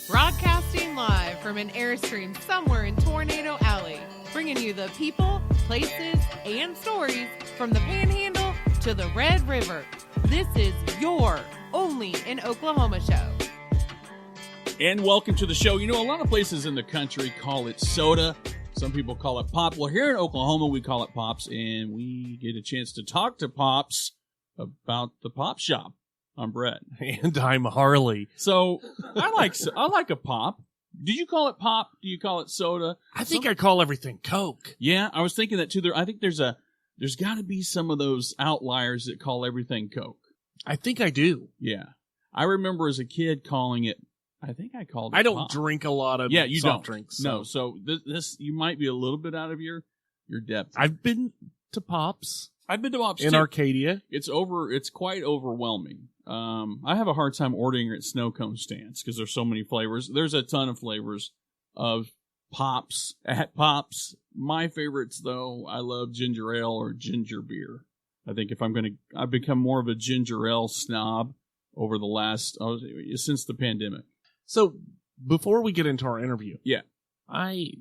Broadcasting live from an Airstream somewhere in Tornado Alley, bringing you the people, places, and stories from the Panhandle to the Red River. This is your Only in Oklahoma show. And welcome to the show. You know, a lot of places in the country call it soda. Some people call it pop. Well, here in Oklahoma, we call it Pops, and we get a chance to talk to Pops about the Pop Shop. I'm Brett. And I'm Harley. So I like a pop. Do you call it pop? Do you call it soda? I think I call everything Coke. Yeah, I was thinking that too. I think there's got to be some of those outliers that call everything Coke. I think I do. Yeah, I remember as a kid calling it. I think I called it. I don't pop. drink a lot of soft drinks. No, so this you might be a little bit out of your depth. I've been to Pops. I've been to Pops in too. Arcadia. It's quite overwhelming. I have a hard time ordering at snow cone stands because there's so many flavors. There's a ton of flavors of Pops at Pops. My favorites, though, I love ginger ale or ginger beer. I think I've become more of a ginger ale snob over the since the pandemic. So before we get into our interview, yeah, I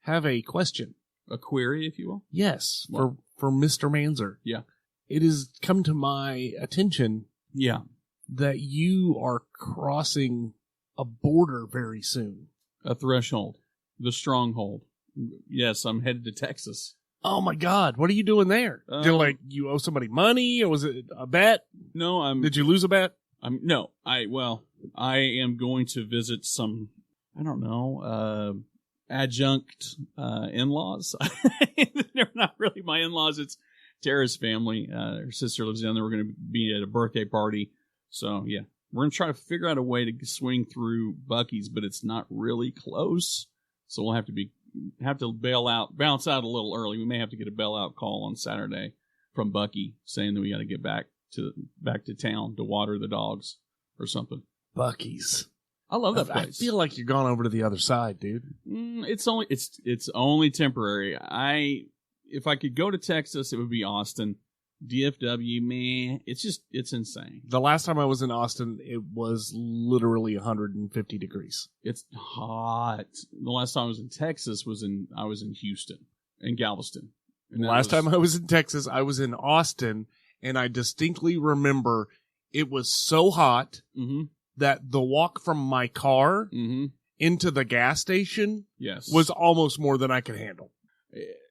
have a question, a query, if you will. Yes, for Mr. Manzer. Yeah, it has come to my attention. Yeah, that you are crossing a border very soon. A threshold, the stronghold. Yes, I'm headed to Texas. Oh my God! What are you doing there? Did you owe somebody money, or was it a bet? No, Did you lose a bet? I am going to visit some, I don't know, adjunct in-laws. They're not really my in-laws. It's Tara's family. Her sister lives down there. We're going to be at a birthday party. So, yeah, we're going to try to figure out a way to swing through Buc-ee's, but it's not really close. So we'll have to bounce out a little early. We may have to get a bailout call on Saturday from Buc-ee saying that we got to get back to town to water the dogs or something. Buc-ee's. I love that place. I feel like you're gone over to the other side, dude. It's only temporary. If I could go to Texas, it would be Austin. DFW, man, it's insane. The last time I was in Austin, it was literally 150 degrees. It's hot. The last time I was in Texas I was in Houston and Galveston. And last time I was in Texas, I was in Austin, and I distinctly remember it was so hot that the walk from my car into the gas station was almost more than I could handle.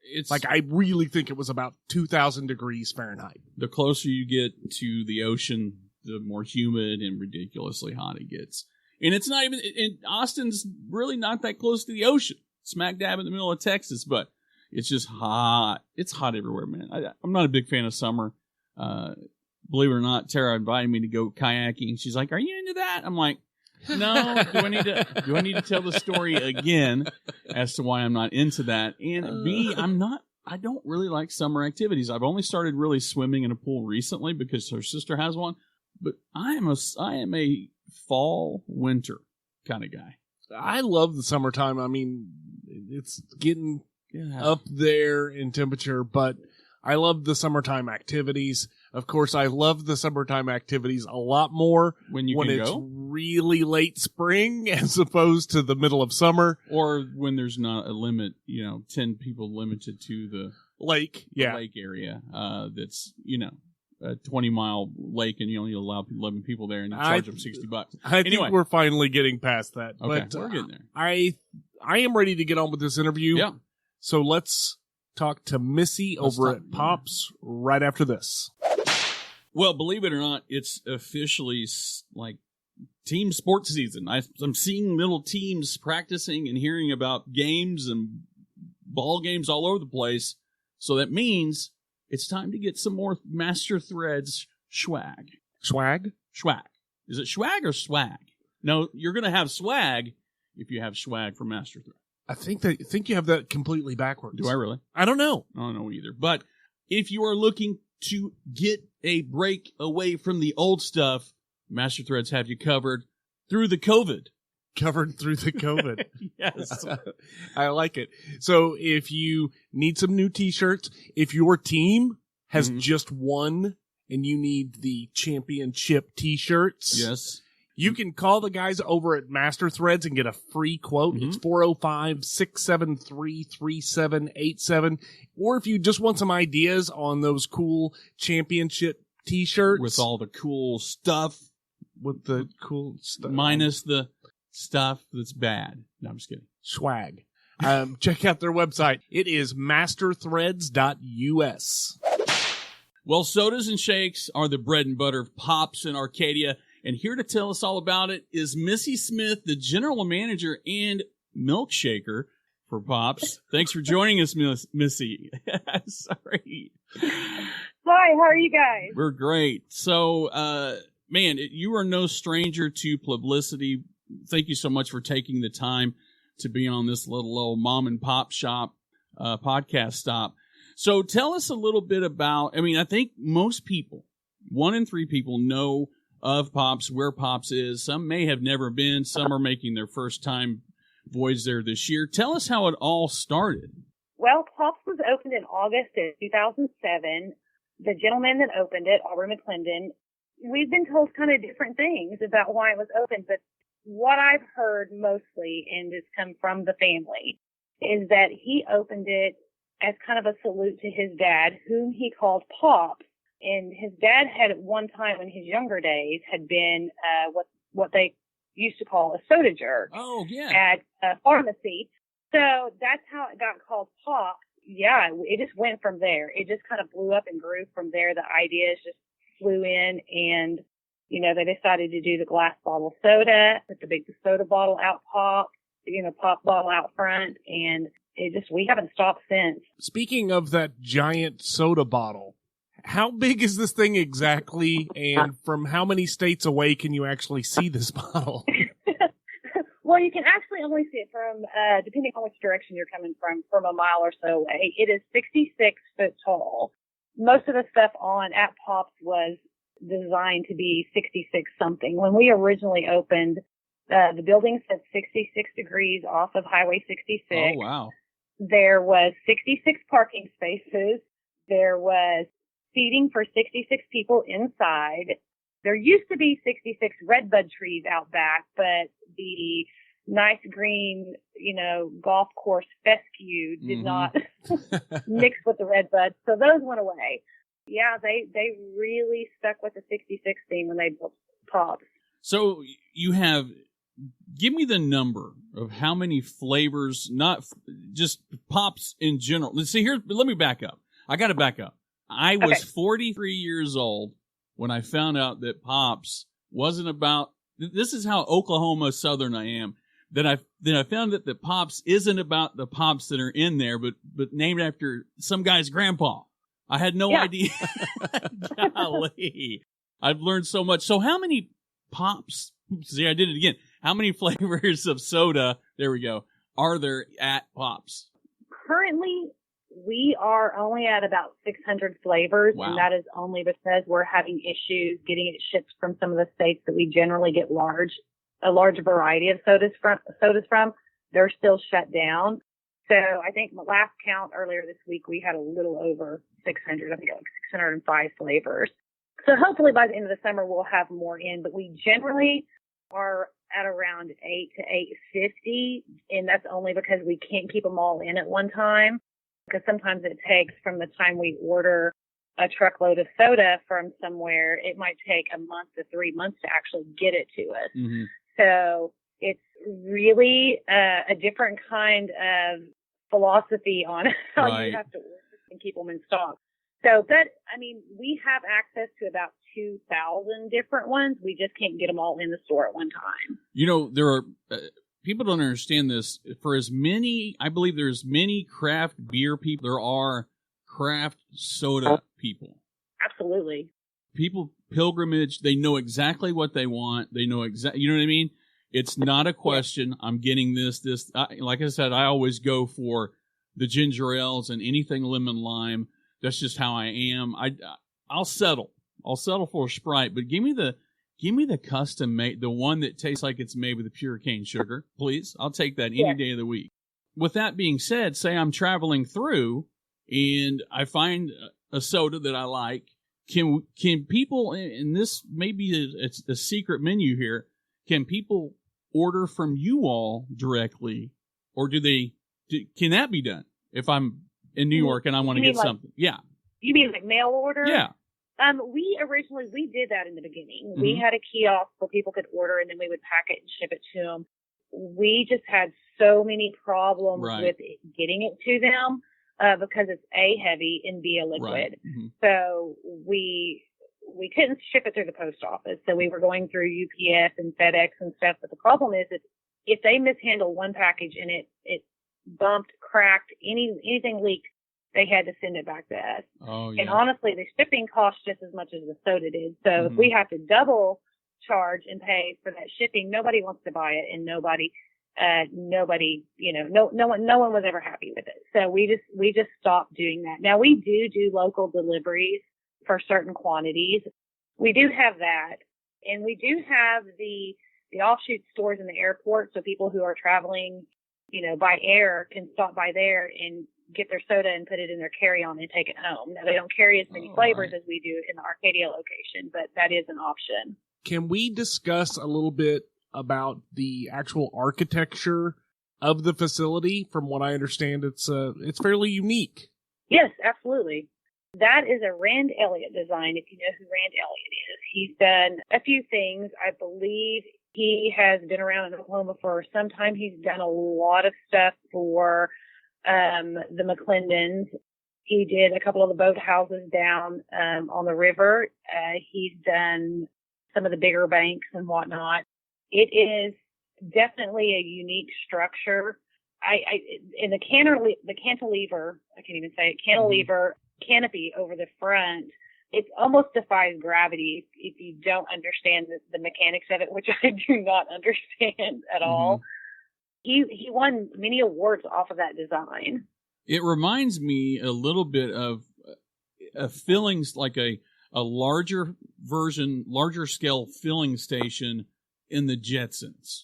It's like, I really think it was about 2,000 degrees Fahrenheit. The closer you get to the ocean, the more humid and ridiculously hot it gets. And it's not even, Austin's really not that close to the ocean. Smack dab in the middle of Texas, but it's just hot. It's hot everywhere, man. I'm not a big fan of summer. Believe it or not, Tara invited me to go kayaking. She's like, "Are you into that?" I'm like, "No." Do I need to tell the story again as to why I'm not into that? And B, I don't really like summer activities. I've only started really swimming in a pool recently because her sister has one. But I am a fall, winter kind of guy. I love the summertime. I mean, it's getting up there in temperature, but I love the summertime activities. Of course, I love the summertime activities a lot more when it's really late spring as opposed to the middle of summer. Or when there's not a limit, 10 people limited to the lake area. That's, a 20-mile lake, and you only allow 11 people there, and you charge them $60. I think we're finally getting past that. Okay, but we're getting there. I am ready to get on with this interview. Yeah. So let's talk to Missy over at Pops right after this. Well, believe it or not, it's officially team sports season. I'm seeing little teams practicing and hearing about games and ball games all over the place. So that means it's time to get some more Master Threads swag. Swag? Swag. Is it swag or swag? No, you're going to have swag if you have swag from Master Thread. I think you have that completely backwards. Do I really? I don't know. I don't know either. But if you are looking to get a break away from the old stuff, Master Threads have you covered through the COVID. Covered through the COVID. Yes. I like it. So if you need some new t-shirts, if your team has just won and you need the championship t-shirts, yes, You can call the guys over at Master Threads and get a free quote. It's 405-673-3787. Or if you just want some ideas on those cool championship t-shirts. With all the cool stuff. With the cool stuff. Minus the stuff that's bad. No, I'm just kidding. Swag. Check out their website. It is masterthreads.us. Well, sodas and shakes are the bread and butter of Pops in Arcadia. And here to tell us all about it is Missy Smith, the general manager and milkshaker for Pops. Thanks for joining us, Missy. Sorry. Hi, how are you guys? We're great. So, man, you are no stranger to publicity. Thank you so much for taking the time to be on this little old mom and pop shop podcast stop. So tell us a little bit about, I think most people, 1 in 3 people know of Pops, where Pops is. Some may have never been. Some are making their first time voyage there this year. Tell us how it all started. Well, Pops was opened in August of 2007. The gentleman that opened it, Aubrey McClendon, we've been told kind of different things about why it was opened, but what I've heard mostly, and it's come from the family, is that he opened it as kind of a salute to his dad, whom he called Pops. And his dad had at one time in his younger days had been what they used to call a soda jerk. Oh, yeah. At a pharmacy. So that's how it got called Pop. Yeah, it just went from there. It just kind of blew up and grew from there. The ideas just flew in, and, you know, they decided to do the glass bottle soda, put the big soda bottle out Pop, Pop bottle out front, and we haven't stopped since. Speaking of that giant soda bottle, how big is this thing exactly, and from how many states away can you actually see this bottle? Well, you can actually only see it from, depending on which direction you're coming from a mile or so away. It is 66 foot tall. Most of the stuff at Pops was designed to be 66 something. When we originally opened, the building said 66 degrees off of Highway 66. Oh, wow. There was 66 parking spaces. There was seating for 66 people inside. There used to be 66 redbud trees out back, but the nice green, golf course fescue did not mix with the redbuds. So those went away. Yeah, they really stuck with the 66 theme when they built Pops. So give me the number of how many flavors, not just Pops in general. Let's see here. Let me back up. I got to back up. I was 43 years old when I found out that Pops wasn't about, this is how Oklahoma Southern I am, then I found that the Pops isn't about the Pops that are in there, but named after some guy's grandpa. I had no idea. Golly. I've learned so much. So how many Pops, see, I did it again. How many flavors of soda, there we go, are there at Pops? Currently, we are only at about 600 flavors, and that is only because we're having issues getting it shipped from some of the states that we generally get a large variety of sodas from. They're still shut down. So I think the last count earlier this week, we had a little over 600, I think like 605 flavors. So hopefully by the end of the summer, we'll have more in, but we generally are at around 8 to 850, and that's only because we can't keep them all in at one time. Because sometimes it takes, from the time we order a truckload of soda from somewhere, it might take a month to 3 months to actually get it to us. Mm-hmm. So it's really a different kind of philosophy on how you have to order and keep them in stock. So, we have access to about 2,000 different ones. We just can't get them all in the store at one time. There are... people don't understand this. For as many, I believe there's many craft beer people, there are craft soda people. Absolutely. People pilgrimage, they know exactly what they want. They know exactly, you know what I mean? It's not a question. I'm getting this. Like I said, I always go for the ginger ales and anything lemon lime. That's just how I am. I'll settle. I'll settle for a Sprite, but give me the custom made, the one that tastes like it's made with pure cane sugar, please. I'll take that any day of the week. With that being said, say I'm traveling through and I find a soda that I like. Can people, and this may be a secret menu here, can people order from you all directly, or can that be done if I'm in New York and I want to get something? Yeah. You mean like mail order? Yeah. We did that in the beginning. Mm-hmm. We had a kiosk where people could order, and then we would pack it and ship it to them. We just had so many problems with getting it to them because it's A, heavy, and B, a liquid. Right. Mm-hmm. So we couldn't ship it through the post office. So we were going through UPS and FedEx and stuff. But the problem is that if they mishandle one package and it bumped, cracked, anything leaked, they had to send it back to us. Oh, yeah. And honestly, the shipping cost just as much as the soda did. So if we have to double charge and pay for that shipping, nobody wants to buy it, and nobody, no one was ever happy with it. So we just stopped doing that. Now we do local deliveries for certain quantities. We do have that, and we do have the offshoot stores in the airport. So people who are traveling, by air can stop by there and get their soda and put it in their carry-on and take it home. Now, they don't carry as many flavors as we do in the Arcadia location, but that is an option. Can we discuss a little bit about the actual architecture of the facility? From what I understand, it's fairly unique. Yes, absolutely. That is a Rand Elliott design, if you know who Rand Elliott is. He's done a few things. I believe he has been around in Oklahoma for some time. He's done a lot of stuff for the McClendons. He did a couple of the boathouses down on the river. He's done some of the bigger banks and whatnot. It is definitely a unique structure. In the cantilever, I can't even say it, cantilever canopy over the front, it almost defies gravity if you don't understand the mechanics of it, which I do not understand at all. He won many awards off of that design. It reminds me a little bit of fillings, like a larger scale filling station in the Jetsons.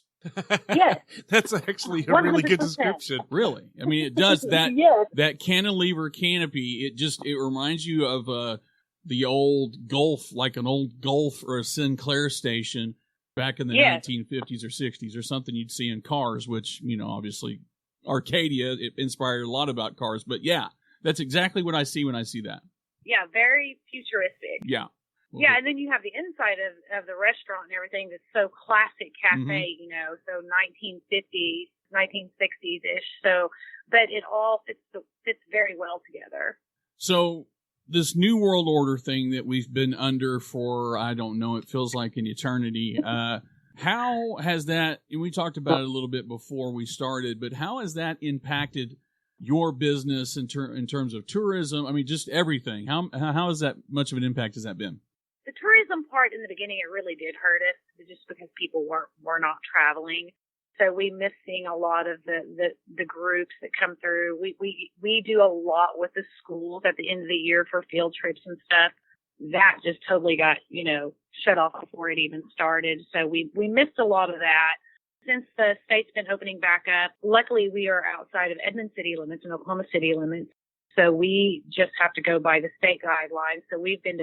Yes. That's actually a really good description. Really. I mean, it does that. Yes. That cantilever canopy, it reminds you of the old Gulf, like an old Gulf or a Sinclair station back in the 1950s or 60s, or something you'd see in cars, which, obviously Arcadia, it inspired a lot about cars. But yeah, that's exactly what I see when I see that. Yeah, very futuristic. Yeah. Well, yeah, and then you have the inside of the restaurant and everything that's so classic cafe, so 1950s, 1960s-ish. So, but it all fits very well together. So this New World Order thing that we've been under for, I don't know, it feels like an eternity. How has that, and we talked about it a little bit before we started, but how has that impacted your business in terms of tourism? I mean, just everything. How has that much of an impact has that been? The tourism part in the beginning, it really did hurt us just because people were not traveling. So we miss seeing a lot of the groups that come through. We do a lot with the schools at the end of the year for field trips and stuff. That just totally got, shut off before it even started. So we missed a lot of that. Since the state's been opening back up, luckily we are outside of Edmond city limits and Oklahoma city limits. So we just have to go by the state guidelines. So we've been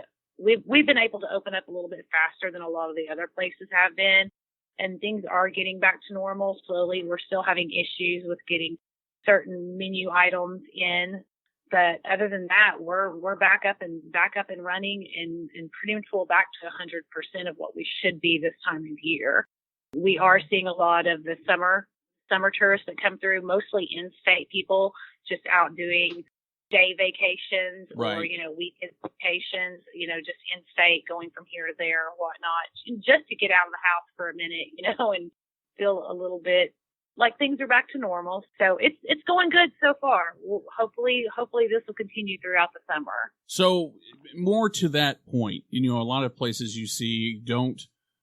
able to open up a little bit faster than a lot of the other places have been, and things are getting back to normal slowly. We're still having issues with getting certain menu items in, but other than that, we're back up and running and pretty much full back to 100% of what we should be this time of year. We are seeing a lot of the summer tourists that come through, mostly in-state people just out doing day vacations or, weekend vacations, just in state, going from here to there or whatnot, just to get out of the house for a minute, and feel a little bit like things are back to normal. So it's going good so far. Hopefully this will continue throughout the summer. So more to that point, a lot of places you see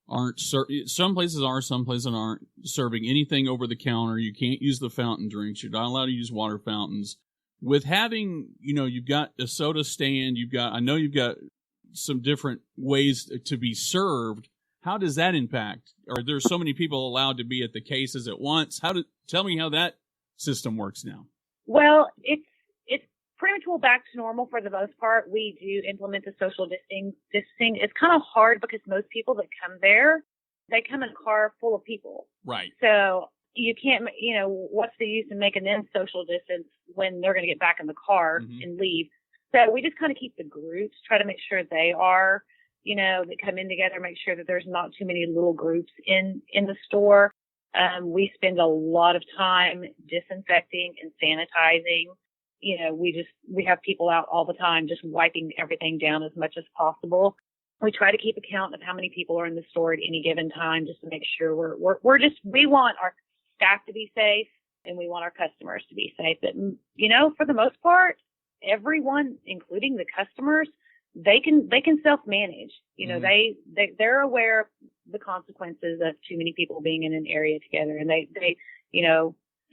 aren't some places are, some places aren't serving anything over the counter. You can't use the fountain drinks. You're not allowed to use water fountains. With having, you've got a soda stand, I know you've got some different ways to be served. How does that impact? Are there so many people allowed to be at the cases at once? Tell me how that system works now. Well, it's pretty much back to normal for the most part. We do implement the social distancing. It's kind of hard because most people that come there they come in a car full of people. Right. So you can't, what's the use in making them social distance when they're going to get back in the car and leave? So we just kind of keep the groups, try to make sure they are, that come in together, make sure that there's not too many little groups in the store. We spend a lot of time disinfecting and sanitizing. We have people out all the time just wiping everything down as much as possible. We try to keep account of how many people are in the store at any given time just to make sure we want our staff to be safe and we want our customers to be safe. But, for the most part, everyone, including the customers, they can self-manage. They're aware of the consequences of too many people being in an area together. And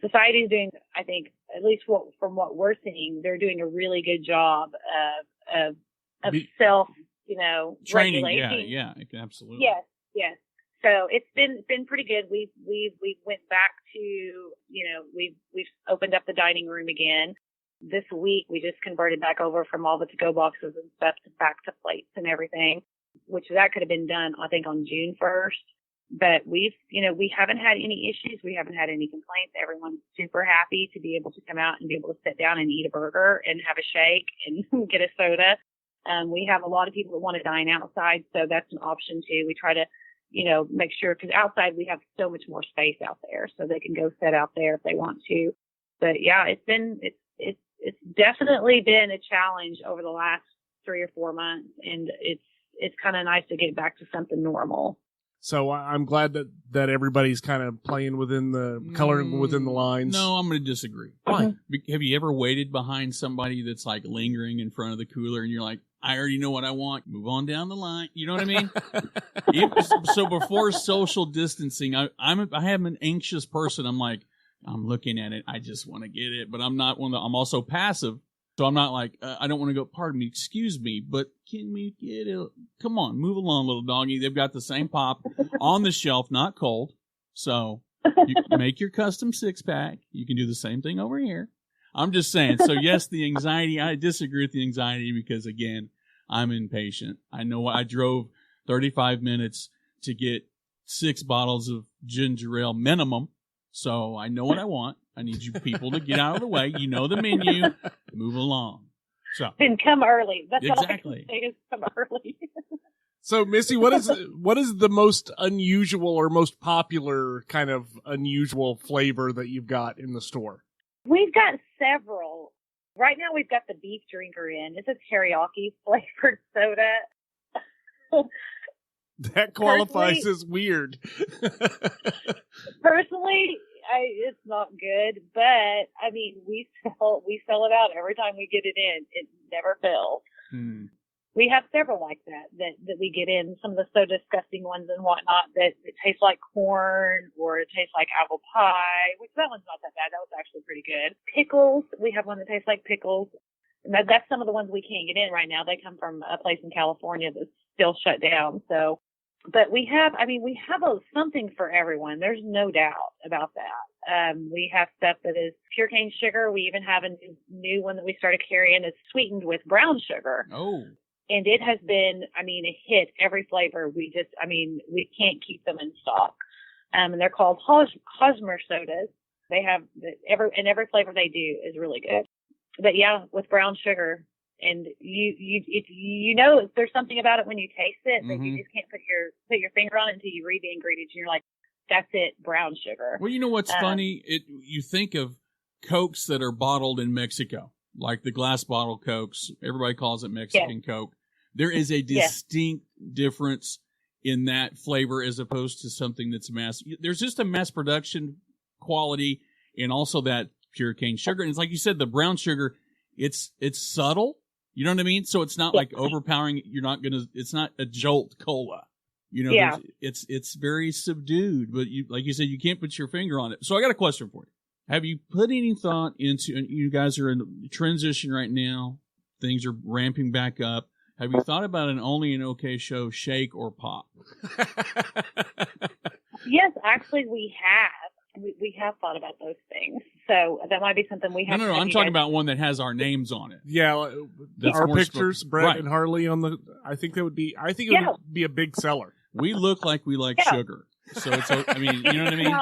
society is doing, I think, at least from what we're seeing, they're doing a really good job of self, training. regulating. Yeah, absolutely. Yes. So it's been pretty good. We went back to, we've opened up the dining room again. This week we just converted back over from all the to-go boxes and stuff back to plates and everything, which that could have been done, I think, on June 1st. But we haven't had any issues. We haven't had any complaints. Everyone's super happy to be able to come out and be able to sit down and eat a burger and have a shake and get a soda. We have a lot of people that want to dine outside, so that's an option too. We try to, make sure, because outside we have so much more space out there, so they can go sit out there if they want to. But yeah, it's definitely been a challenge over the last 3 or 4 months, and it's kind of nice to get back to something normal. So I'm glad that everybody's kind of playing within coloring within the lines. No, I'm going to disagree. Why? Have you ever waited behind somebody that's like lingering in front of the cooler and you're like, I already know what I want. Move on down the line. You know what I mean? So before social distancing, I am an anxious person. I'm like, I'm looking at it. I just want to get it, but I'm not one. I'm also passive. So I'm not like, I don't want to go, pardon me, excuse me, but can we get it? Come on, move along, little doggy. They've got the same pop on the shelf, not cold. So you make your custom 6-pack. You can do the same thing over here. I'm just saying. So yes, the anxiety, I disagree with the anxiety because again, I'm impatient. I know I drove 35 minutes to get 6 bottles of ginger ale minimum. So I know what I want. I need you people to get out of the way. You know the menu. Move along. So and come early. That's exactly. All I can say is come early. So Missy, what is the most unusual or most popular kind of unusual flavor that you've got in the store? We've got several. Right now we've got the beef drinker in. It's a teriyaki flavored soda. That qualifies as weird. Personally, it's not good, but I mean, we sell it out every time we get it in. It never fails. We have several like that we get in. Some of the so disgusting ones and whatnot that it tastes like corn or it tastes like apple pie, which that one's not that bad. That was actually pretty good. Pickles. We have one that tastes like pickles. And that's some of the ones we can't get in right now. They come from a place in California that's still shut down. So, but we have something for everyone. There's no doubt about that. We have stuff that is pure cane sugar. We even have a new one that we started carrying that's sweetened with brown sugar. Oh. And it has been, a hit, every flavor. We can't keep them in stock. And they're called Hosmer sodas. They have every flavor they do is really good. But yeah, with brown sugar. And if there's something about it when you taste it, but you just can't put your finger on it until you read the ingredients and you're like, that's it, brown sugar. Well, you know what's funny? You think of Cokes that are bottled in Mexico, like the glass bottle Cokes. Everybody calls it Mexican Coke. There is a distinct difference in that flavor as opposed to something that's there's just a mass production quality and also that pure cane sugar. And it's like you said, the brown sugar, it's subtle. You know what I mean? So it's not like overpowering. It's not a Jolt Cola. It's very subdued, but like you said, you can't put your finger on it. So I got a question for you. Have you put any thought into, and you guys are in transition right now, things are ramping back up. Have you thought about an OnlyinOKShow shake or pop? Yes, actually we have. We have thought about those things. So that might be something we have. No, I'm talking about one that has our names on it. Yeah, our pictures, Brett and Harley on the. I think it would be a big seller. we look like we like sugar. So it's, I mean, you know what I mean?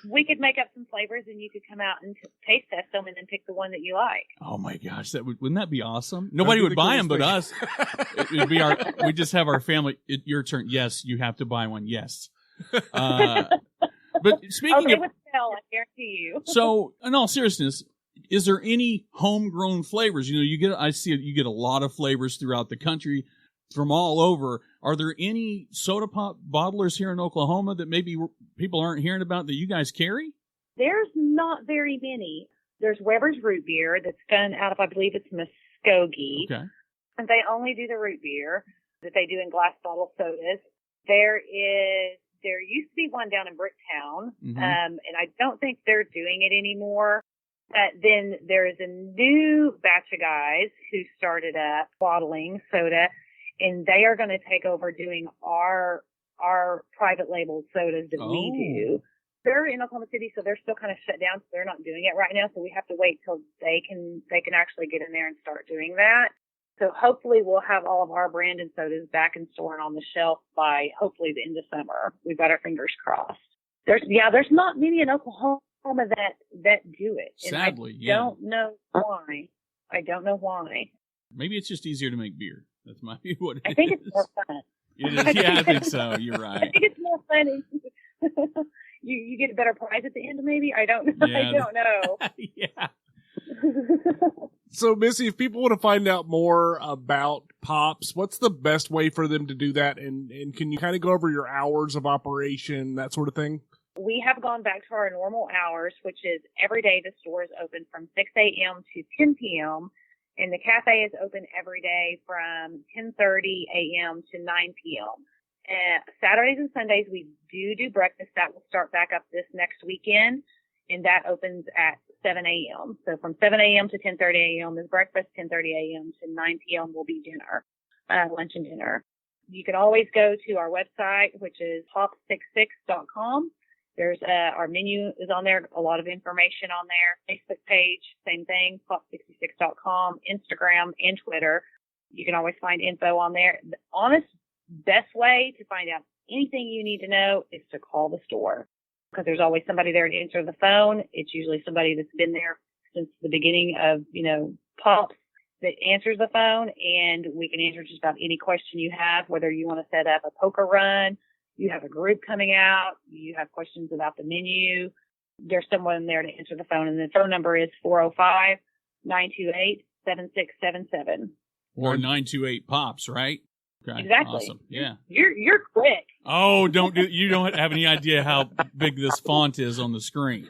We could make up some flavors, and you could come out and taste test them, and then pick the one that you like. Oh my gosh, wouldn't that be awome? Nobody would buy them but us. It'd be we just have our family. Your turn. Yes, you have to buy one. Yes. But speaking of, would sell, I guarantee you. So, in all seriousness, is there any homegrown flavors? You know, you get a lot of flavors throughout the country from all over. Are there any soda pop bottlers here in Oklahoma that maybe people aren't hearing about that you guys carry? There's not very many. There's Weber's Root Beer that's done out of, I believe it's Muskogee. Okay. And they only do the root beer that they do in glass bottle sodas. There used to be one down in Bricktown, and I don't think they're doing it anymore. But then there is a new batch of guys who started up bottling soda, and they are going to take over doing our private label sodas that we do. They're in Oklahoma City, so they're still kind of shut down, so they're not doing it right now. So we have to wait till they can actually get in there and start doing that. So hopefully we'll have all of our branded sodas back in store and on the shelf by hopefully the end of summer. We've got our fingers crossed. There's not many in Oklahoma that do it. Sadly, I don't know why. Maybe it's just easier to make beer. That's might be what it is. I think it's more fun. It is, yeah, I think so. You're right. I think it's more fun. You get a better prize at the end, maybe? I don't know. Yeah. I don't know. Yeah. So, Missy, if people want to find out more about Pops, what's the best way for them to do that? And can you kind of go over your hours of operation, that sort of thing? We have gone back to our normal hours, which is every day the store is open from 6 a.m. to 10 p.m., and the cafe is open every day from 10:30 a.m. to 9 p.m. Saturdays and Sundays, we do breakfast. That will start back up this next weekend, and that opens at 7 a.m. So from 7 a.m. to 10:30 a.m. is breakfast. 10:30 a.m. to 9 p.m. will be dinner, lunch and dinner. You can always go to our website, which is pop66.com. There's our menu is on there, a lot of information on there. Facebook page, same thing, pop66.com, Instagram and Twitter. You can always find info on there. The honest best way to find out anything you need to know is to call the store, because there's always somebody there to answer the phone. It's usually somebody that's been there since the beginning of, Pops that answers the phone, and we can answer just about any question you have, whether you want to set up a poker run, you have a group coming out, you have questions about the menu. There's someone there to answer the phone, and the phone number is 405-928-7677. Or 928-POPS, right? Okay. Exactly. Awesome. Yeah. You're quick. Oh, you don't have any idea how big this font is on the screen.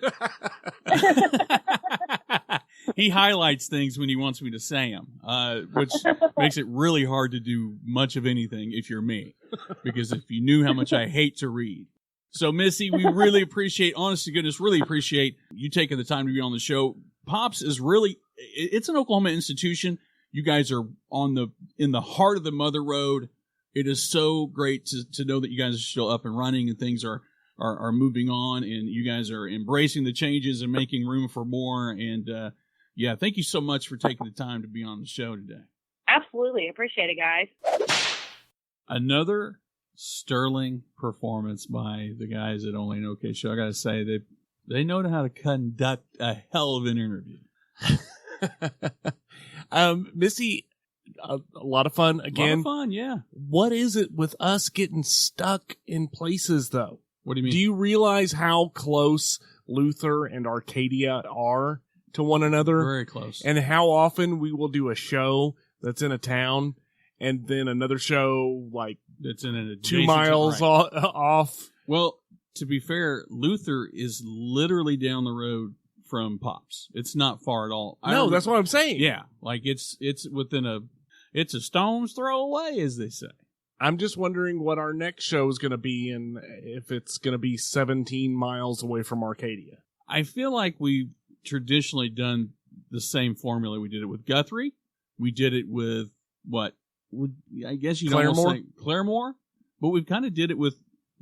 He highlights things when he wants me to say them, which makes it really hard to do much of anything if you're me, because if you knew how much I hate to read. So, Missy, we really appreciate, honest to goodness, really appreciate you taking the time to be on the show. Pops is really, it's an Oklahoma institution. You guys are in the heart of the Mother Road. It is so great to know that you guys are still up and running and things are moving on, and you guys are embracing the changes and making room for more. And yeah, thank you so much for taking the time to be on the show today. Absolutely. Appreciate it, guys. Another sterling performance by the guys at OnlyinOKShow. I got to say, they know how to conduct a hell of an interview. Missy, a lot of fun again. A lot of fun, yeah. What is it with us getting stuck in places, though? What do you mean? Do you realize how close Luther and Arcadia are to one another? Very close. And how often we will do a show that's in a town and then another show like that's in an 2 miles off. Well, to be fair, Luther is literally down the road from Pops. It's not far at all. That's what I'm saying. Yeah, like it's it's a stone's throw away, as they say. I'm just wondering what our next show is going to be, and if it's going to be 17 miles away from Arcadia. I feel like we've traditionally done the same formula. We did it with Guthrie. We did it with what? I guess you'd almost say Claremore, but we've kind of did it with,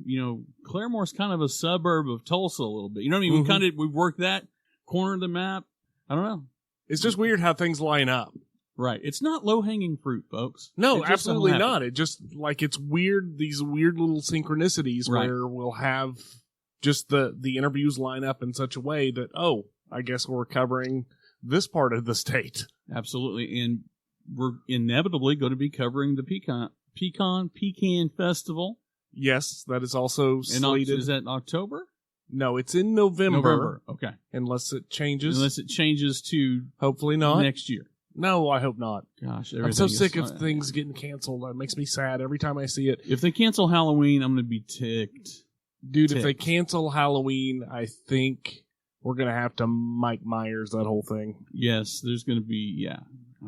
Claremore's kind of a suburb of Tulsa a little bit. You know what I mean? Mm-hmm. We've worked that corner of the map. I don't know. It's just weird how things line up. Right. It's not low-hanging fruit, folks. No, absolutely not. It just, like, it's weird, these weird little synchronicities where we'll have just the interviews line up in such a way that, oh, I guess we're covering this part of the state. Absolutely. And we're inevitably going to be covering the Pecan Festival. Yes, that is also slated. Is that October? No, it's in November. Okay. Unless it changes. Unless it changes to hopefully not next year. No, I hope not. Gosh, I'm so sick of things getting canceled. That makes me sad every time I see it. If they cancel Halloween, I'm going to be ticked. Dude, if they cancel Halloween, I think we're going to have to Mike Myers that whole thing. Yes, there's going to be,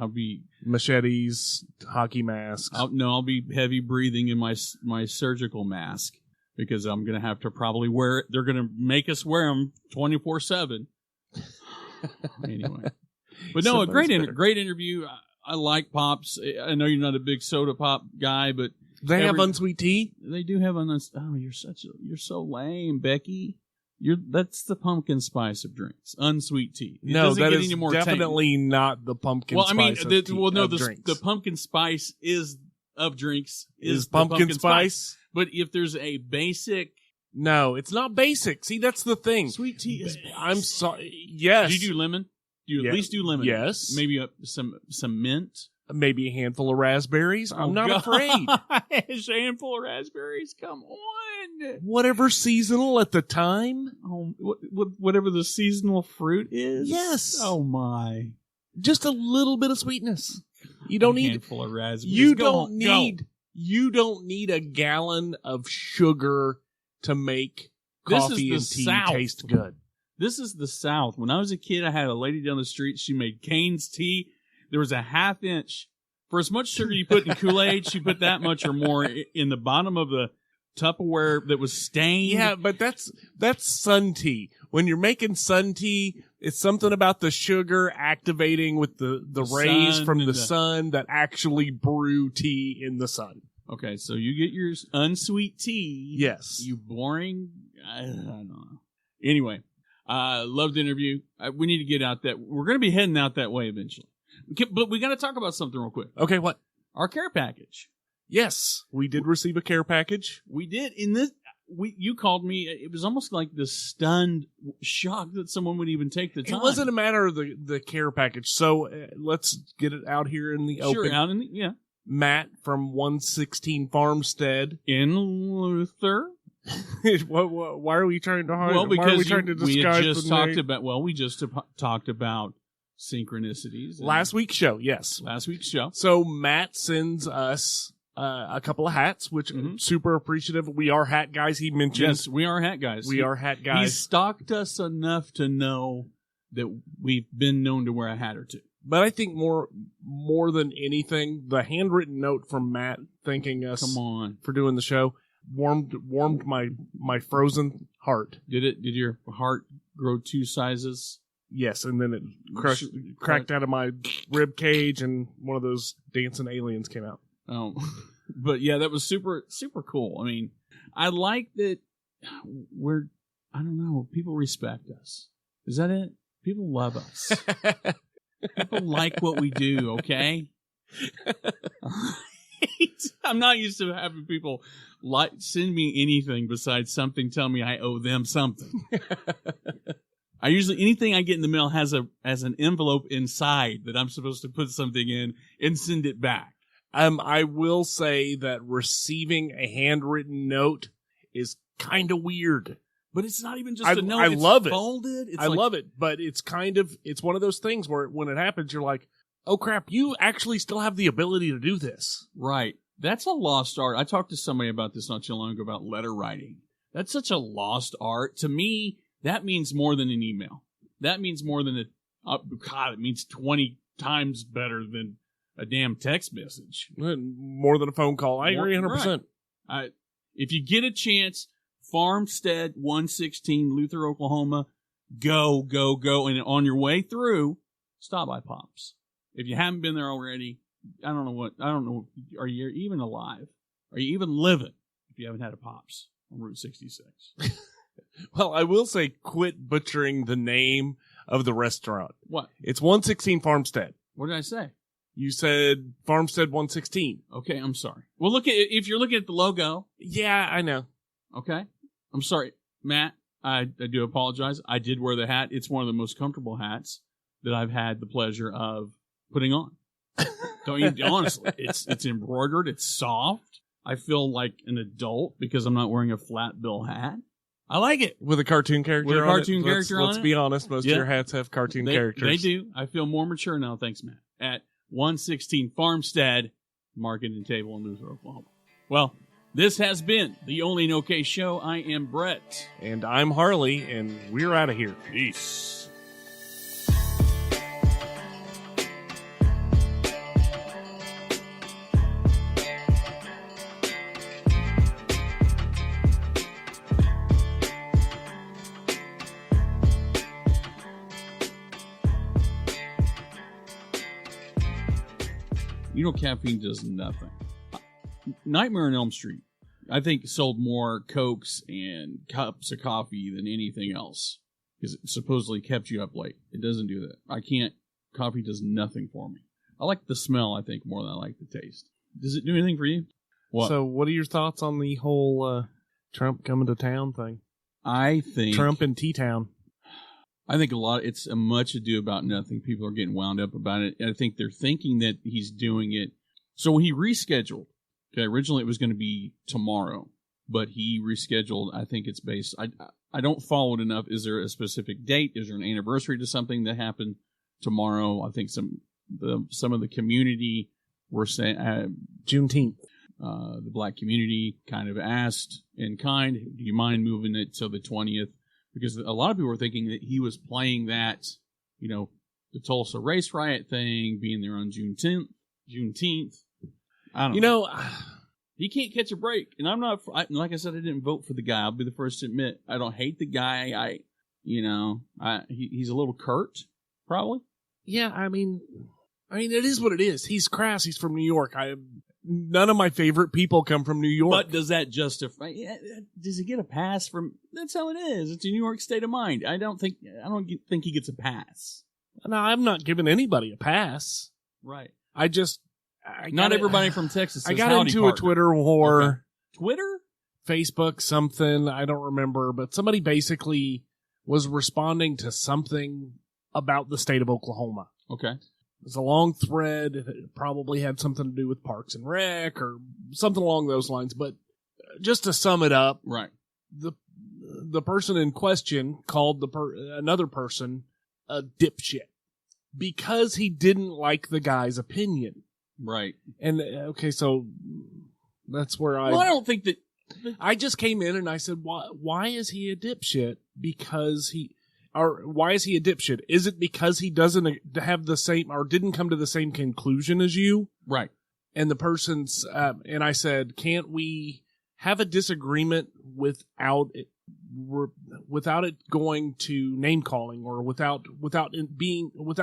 I'll be... machetes, hockey masks. I'll be heavy breathing in my surgical mask because I'm going to have to probably wear it. They're going to make us wear them 24/7. Anyway. But no, a great interview. I like Pops. I know you're not a big soda pop guy, but they have unsweet tea. They do have oh, you're so lame, Becky. That's the pumpkin spice of drinks, unsweet tea. No, that is definitely not the pumpkin spice. Well, I mean, drinks. The pumpkin spice of drinks is pumpkin spice. But if there's a basic, no, it's not basic. See, that's the thing. Sweet tea is. I'm sorry. Yes. Do you do lemon? Do you at least do lemon? Yes. Maybe some mint. Maybe a handful of raspberries. I'm not afraid. A handful of raspberries. Come on. Whatever seasonal at the time. Oh, whatever the seasonal fruit is. Yes. Oh my. Just a little bit of sweetness. You don't need a handful of raspberries. You don't need a gallon of sugar to make coffee and tea taste good. This is the South. When I was a kid, I had a lady down the street. She made Cane's tea. There was a half inch. For as much sugar you put in Kool-Aid, she put that much or more in the bottom of the Tupperware that was stained. Yeah, but that's sun tea. When you're making sun tea, it's something about the sugar activating with the rays from the sun that actually brew tea in the sun. Okay, so you get your unsweet tea. Yes. You boring. I don't know. Anyway. Loved the interview. We need to get out that. We're going to be heading out that way eventually. But we got to talk about something real quick. Okay, what? Our care package. Yes, we did receive a care package. We did. You called me. It was almost like the stunned shock that someone would even take the time. It wasn't a matter of the care package. So let's get it out here in the open. Sure, out in the, yeah. Matt from 116 Farmstead in Luther. Why are we trying to hide? Well, because why are we trying to disguise we had just the talked name? about. Well, we just talked about synchronicities. Last week's show, yes. Last week's show. So Matt sends us a couple of hats, which I'm super appreciative. We are hat guys. He mentioned. Yes, we are hat guys. We are hat guys. He stalked us enough to know that we've been known to wear a hat or two. But I think more than anything, the handwritten note from Matt thanking us for doing the show warmed my frozen heart. Did your heart grow 2 sizes? Yes, and then it cracked out of my rib cage, and one of those dancing aliens came out. Oh, but yeah, that was super, super cool. I mean, I like that I don't know, people respect us. Is that it? People love us. People like what we do, okay? I'm not used to having people send me anything besides something telling me I owe them something. I usually, anything I get in the mail has an envelope inside that I'm supposed to put something in and send it back. I will say that receiving a handwritten note is kind of weird. But it's not even just a note. I love it. Folded. I love it, but it's one of those things where when it happens, you're like, oh crap, you actually still have the ability to do this. Right. That's a lost art. I talked to somebody about this not too long ago about letter writing. That's such a lost art. To me, that means more than an email. That means more than it means 20 times better than a damn text message. More than a phone call. I agree 100%. Right. If you get a chance, Farmstead 116, Luther, Oklahoma, go. And on your way through, stop by Pops. If you haven't been there already, I don't know. Are you even alive? Are you even living if you haven't had a Pops on Route 66? Well, I will say quit butchering the name of the restaurant. What? It's 116 Farmstead. What did I say? You said Farmstead 116. Okay, I'm sorry. Well, if you're looking at the logo. Yeah, I know. Okay. I'm sorry, Matt. I do apologize. I did wear the hat. It's one of the most comfortable hats that I've had the pleasure of putting on. Don't you? Honestly, it's embroidered. It's soft. I feel like an adult because I'm not wearing a flat bill hat. I like it. With a cartoon character With a on cartoon it. character on it. Let's be honest. Most of your hats have cartoon characters. They do. I feel more mature now. Thanks, Matt. At 116 Farmstead Market and Table in Luther, Oklahoma. Well, this has been the OnlyinOK Show. I am Brett. And I'm Harley, and we're out of here. Peace. You know, caffeine does nothing. Nightmare on Elm Street, I think, sold more Cokes and cups of coffee than anything else because it supposedly kept you up late. It doesn't do that. Coffee does nothing for me. I like the smell, I think, more than I like the taste. Does it do anything for you? What? So what are your thoughts on the whole Trump coming to town thing? I think Trump and T-Town. I think it's a much ado about nothing. People are getting wound up about it. And I think they're thinking that he's doing it. So he rescheduled. Okay, originally it was going to be tomorrow, but he rescheduled. I think it's based. I don't follow it enough. Is there a specific date? Is there an anniversary to something that happened tomorrow? I think some of the community were saying Juneteenth. The black community kind of asked in kind, do you mind moving it till the 20th? Because a lot of people were thinking that he was playing that, the Tulsa race riot thing, being there on Juneteenth. I don't know. He can't catch a break. And I'm not, like I said, I didn't vote for the guy. I'll be the first to admit. I don't hate the guy. He's a little curt, probably. Yeah, I mean, it is what it is. He's crass. He's from New York. None of my favorite people come from New York. But does that justify? Does he get a pass from? That's how it is. It's a New York state of mind. I don't think he gets a pass. No, I'm not giving anybody a pass. Right. Not everybody from Texas. I got into a Twitter war. Okay. Twitter, Facebook, something I don't remember, but somebody basically was responding to something about the state of Oklahoma. Okay. It was a long thread. It probably had something to do with Parks and Rec or something along those lines. But just to sum it up, right? The person in question called another person a dipshit because he didn't like the guy's opinion. Right. And okay, so that's where I don't think that. I just came in and I said, why is he a dipshit? Or why is he a dipshit? Is it because he doesn't have the same or didn't come to the same conclusion as you? Right. And the person's, and I said, can't we have a disagreement without it going to name calling or without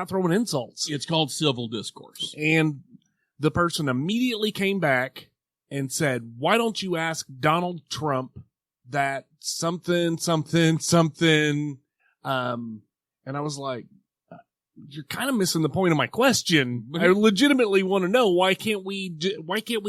throwing insults? It's called civil discourse. And the person immediately came back and said, why don't you ask Donald Trump that something. And I was like, you're kind of missing the point of my question. I legitimately want to know why can't we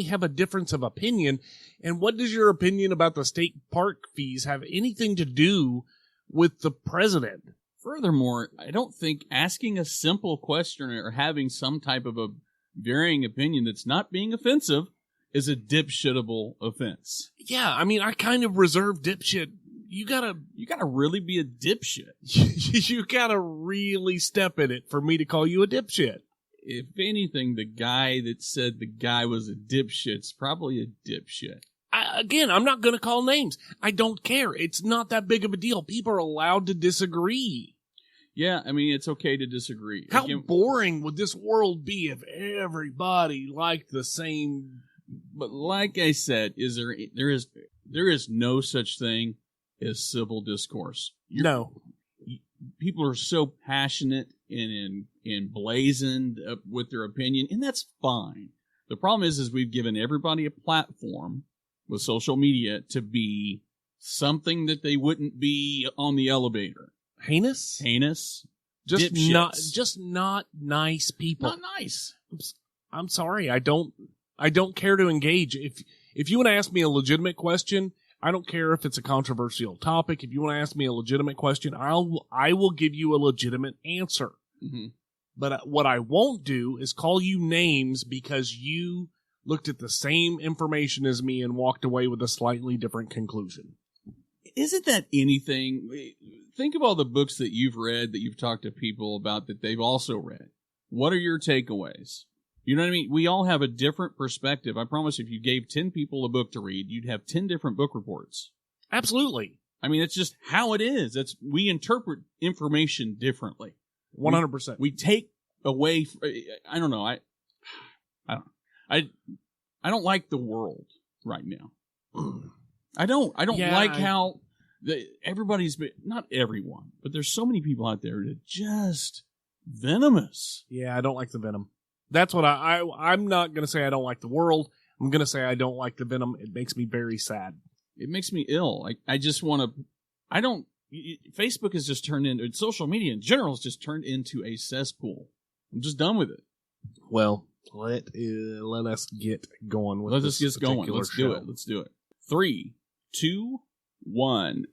have a difference of opinion? And what does your opinion about the state park fees have anything to do with the president? Furthermore, I don't think asking a simple question or having some type of a varying opinion that's not being offensive is a dipshittable offense. Yeah, I kind of reserve dipshit. You gotta really be a dipshit. You gotta really step in it for me to call you a dipshit. If anything, the guy that said the guy was a dipshit's probably a dipshit. I'm not gonna call names. I don't care. It's not that big of a deal. People are allowed to disagree. Yeah, it's okay to disagree. How boring would this world be if everybody liked the same? But like I said, there is no such thing as civil discourse. No. People are so passionate and blazoned with their opinion, and that's fine. The problem is we've given everybody a platform with social media to be something that they wouldn't be on the elevator. Heinous? Just Dipshits. Not nice people. Not nice. I'm sorry. I don't care to engage. If you want to ask me a legitimate question, I don't care if it's a controversial topic. If you want to ask me a legitimate question, I will give you a legitimate answer. Mm-hmm. But what I won't do is call you names because you looked at the same information as me and walked away with a slightly different conclusion. Isn't that anything? Think of all the books that you've read, that you've talked to people about, that they've also read. What are your takeaways? You know what I mean? We all have a different perspective. I promise if you gave 10 people a book to read, you'd have 10 different book reports. Absolutely. I mean, it's just how it is. We interpret information differently. 100%. We take away. I don't know. I don't like the world right now. I don't like how everybody's been, not everyone, but there's so many people out there that are just venomous. Yeah, I don't like the venom. That's what I'm not going to say I don't like the world. I'm going to say I don't like the venom. It makes me very sad. It makes me ill. I just want to, Facebook has just turned into, social media in general has just turned into a cesspool. I'm just done with it. Well, let us get going with Let's just get going. Let's show. do it. 3, 2, 1.